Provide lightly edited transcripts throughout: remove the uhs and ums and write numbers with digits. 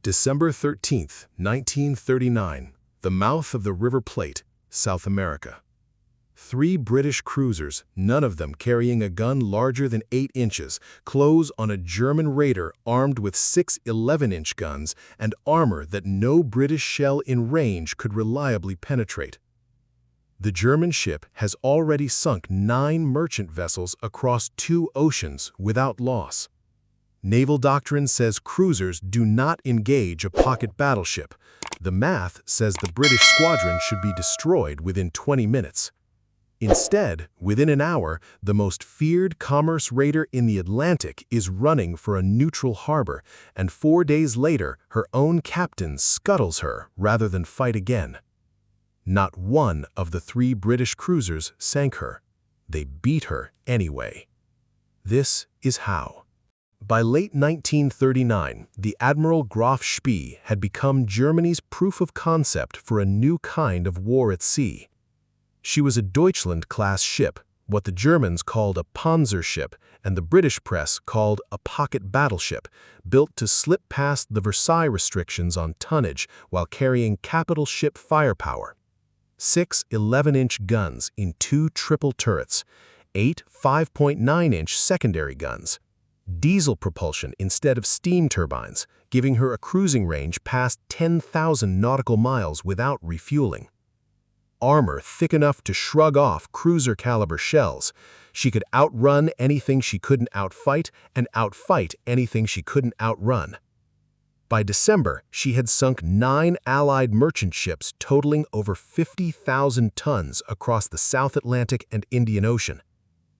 December 13, 1939, the mouth of the River Plate, South America. 3 British cruisers, none of them carrying a gun larger than 8 inches, close on a German raider armed with 6 11-inch guns and armor that no British shell in range could reliably penetrate. The German ship has already sunk 9 merchant vessels across 2 oceans without loss. Naval doctrine says cruisers do not engage a pocket battleship. The math says the British squadron should be destroyed within 20 minutes. Instead, within an hour, the most feared commerce raider in the Atlantic is running for a neutral harbor, and 4 days later, her own captain scuttles her rather than fight again. Not one of the 3 British cruisers sank her. They beat her anyway. This is how. By late 1939, the Admiral Graf Spee had become Germany's proof of concept for a new kind of war at sea. She was a Deutschland-class ship, what the Germans called a Panzer ship and the British press called a pocket battleship, built to slip past the Versailles restrictions on tonnage while carrying capital ship firepower. 6 11-inch guns in 2 triple turrets, 8 5.9-inch secondary guns, diesel propulsion instead of steam turbines, giving her a cruising range past 10,000 nautical miles without refueling. Armor thick enough to shrug off cruiser-caliber shells. She could outrun anything she couldn't outfight and outfight anything she couldn't outrun. By December, she had sunk 9 Allied merchant ships totaling over 50,000 tons across the South Atlantic and Indian Ocean,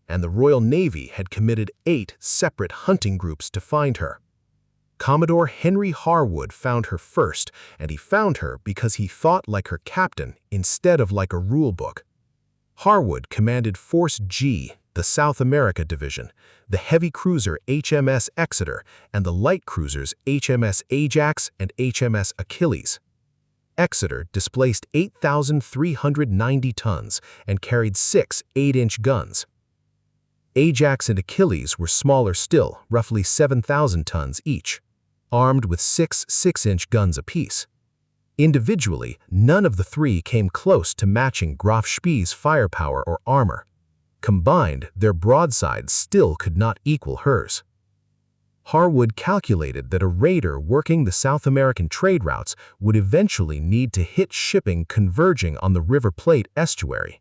and the Royal Navy had committed 8 separate hunting groups to find her. Commodore Henry Harwood found her first, and he found her because he thought like her captain instead of like a rulebook. Harwood commanded Force G, the South America Division, the heavy cruiser HMS Exeter, and the light cruisers HMS Ajax and HMS Achilles. Exeter displaced 8,390 tons and carried 6 8-inch guns. Ajax and Achilles were smaller still, roughly 7,000 tons each, armed with 6 6-inch guns apiece. Individually, none of the 3 came close to matching Graf Spee's firepower or armor. Combined, their broadsides still could not equal hers. Harwood calculated that a raider working the South American trade routes would eventually need to hit shipping converging on the River Plate estuary,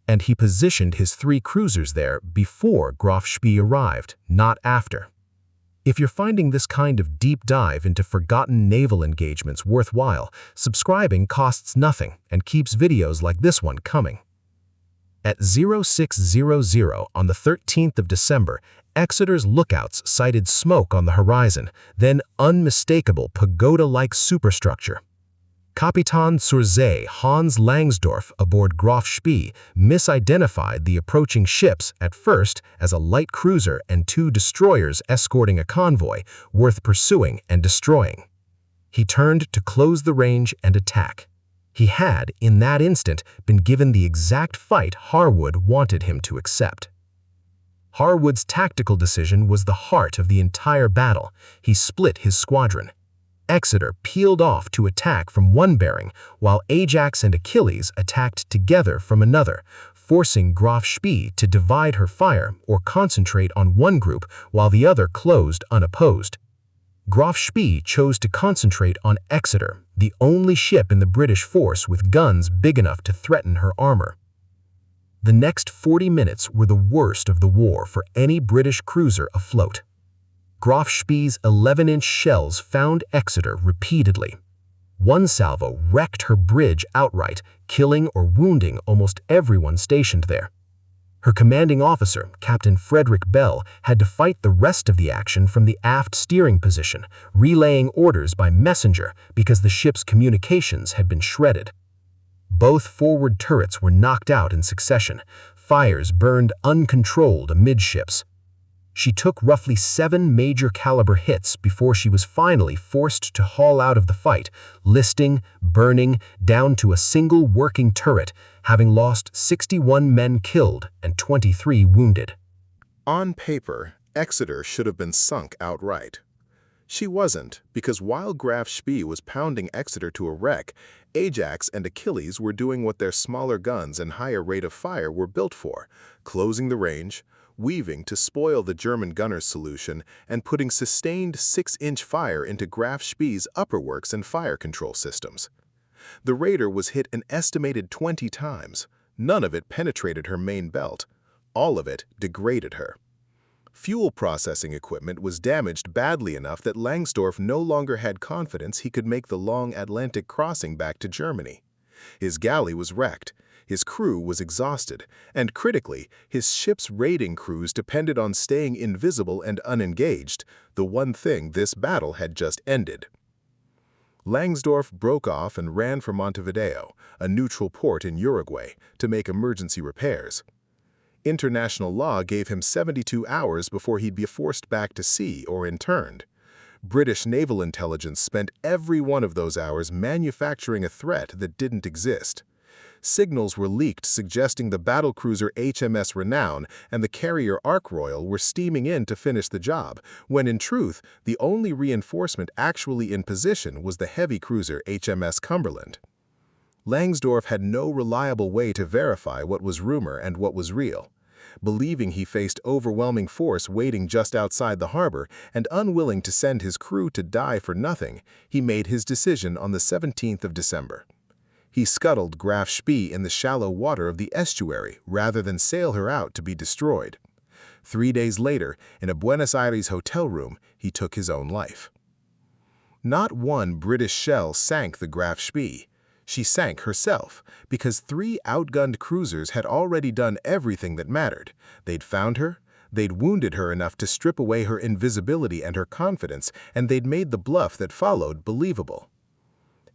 and he positioned his 3 cruisers there before Graf Spee arrived, not after. If you're finding this kind of deep dive into forgotten naval engagements worthwhile, subscribing costs nothing and keeps videos like this one coming. At 0600 on the 13th of December, Exeter's lookouts sighted smoke on the horizon, then unmistakable pagoda-like superstructure. Kapitan zur See Hans Langsdorff aboard Graf Spee misidentified the approaching ships at first as a light cruiser and 2 destroyers escorting a convoy worth pursuing and destroying. He turned to close the range and attack. He had, in that instant, been given the exact fight Harwood wanted him to accept. Harwood's tactical decision was the heart of the entire battle. He split his squadron. Exeter peeled off to attack from one bearing, while Ajax and Achilles attacked together from another, forcing Graf Spee to divide her fire or concentrate on one group while the other closed unopposed. Graf Spee chose to concentrate on Exeter, the only ship in the British force with guns big enough to threaten her armor. The next 40 minutes were the worst of the war for any British cruiser afloat. Graf Spee's 11-inch shells found Exeter repeatedly. One salvo wrecked her bridge outright, killing or wounding almost everyone stationed there. Her commanding officer, Captain Frederick Bell, had to fight the rest of the action from the aft steering position, relaying orders by messenger because the ship's communications had been shredded. Both forward turrets were knocked out in succession. Fires burned uncontrolled amidships. She took roughly 7 major caliber hits before she was finally forced to haul out of the fight, listing, burning, down to a single working turret, having lost 61 men killed and 23 wounded. On paper, Exeter should have been sunk outright. She wasn't, because while Graf Spee was pounding Exeter to a wreck, Ajax and Achilles were doing what their smaller guns and higher rate of fire were built for, closing the range, weaving to spoil the German gunners' solution, and putting sustained 6-inch fire into Graf Spee's upper works and fire control systems. The raider was hit an estimated 20 times. None of it penetrated her main belt. All of it degraded her. Fuel processing equipment was damaged badly enough that Langsdorff no longer had confidence he could make the long Atlantic crossing back to Germany. His galley was wrecked, his crew was exhausted, and critically, his ship's raiding crews depended on staying invisible and unengaged, the one thing this battle had just ended. Langsdorff broke off and ran for Montevideo, a neutral port in Uruguay, to make emergency repairs. International law gave him 72 hours before he'd be forced back to sea or interned. British naval intelligence spent every one of those hours manufacturing a threat that didn't exist. Signals were leaked suggesting the battlecruiser HMS Renown and the carrier Ark Royal were steaming in to finish the job, when in truth, the only reinforcement actually in position was the heavy cruiser HMS Cumberland. Langsdorff had no reliable way to verify what was rumor and what was real. Believing he faced overwhelming force waiting just outside the harbor and unwilling to send his crew to die for nothing, he made his decision on the 17th of December. He scuttled Graf Spee in the shallow water of the estuary rather than sail her out to be destroyed. 3 days later, in a Buenos Aires hotel room, he took his own life. Not one British shell sank the Graf Spee. She sank herself, because 3 outgunned cruisers had already done everything that mattered. They'd found her, they'd wounded her enough to strip away her invisibility and her confidence, and they'd made the bluff that followed believable.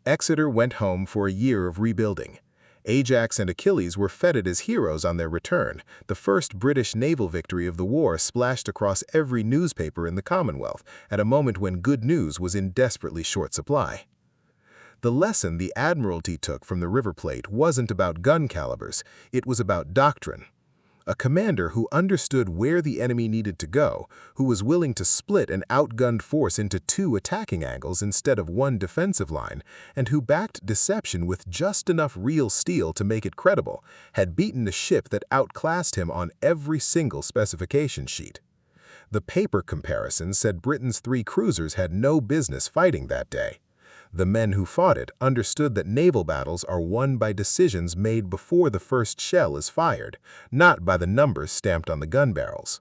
Exeter went home for a year of rebuilding. Ajax and Achilles were feted as heroes on their return, the first British naval victory of the war splashed across every newspaper in the Commonwealth at a moment when good news was in desperately short supply. The lesson the Admiralty took from the River Plate wasn't about gun calibers, it was about doctrine. A commander who understood where the enemy needed to go, who was willing to split an outgunned force into 2 attacking angles instead of 1 defensive line, and who backed deception with just enough real steel to make it credible, had beaten a ship that outclassed him on every single specification sheet. The paper comparison said Britain's 3 cruisers had no business fighting that day. The men who fought it understood that naval battles are won by decisions made before the first shell is fired, not by the numbers stamped on the gun barrels.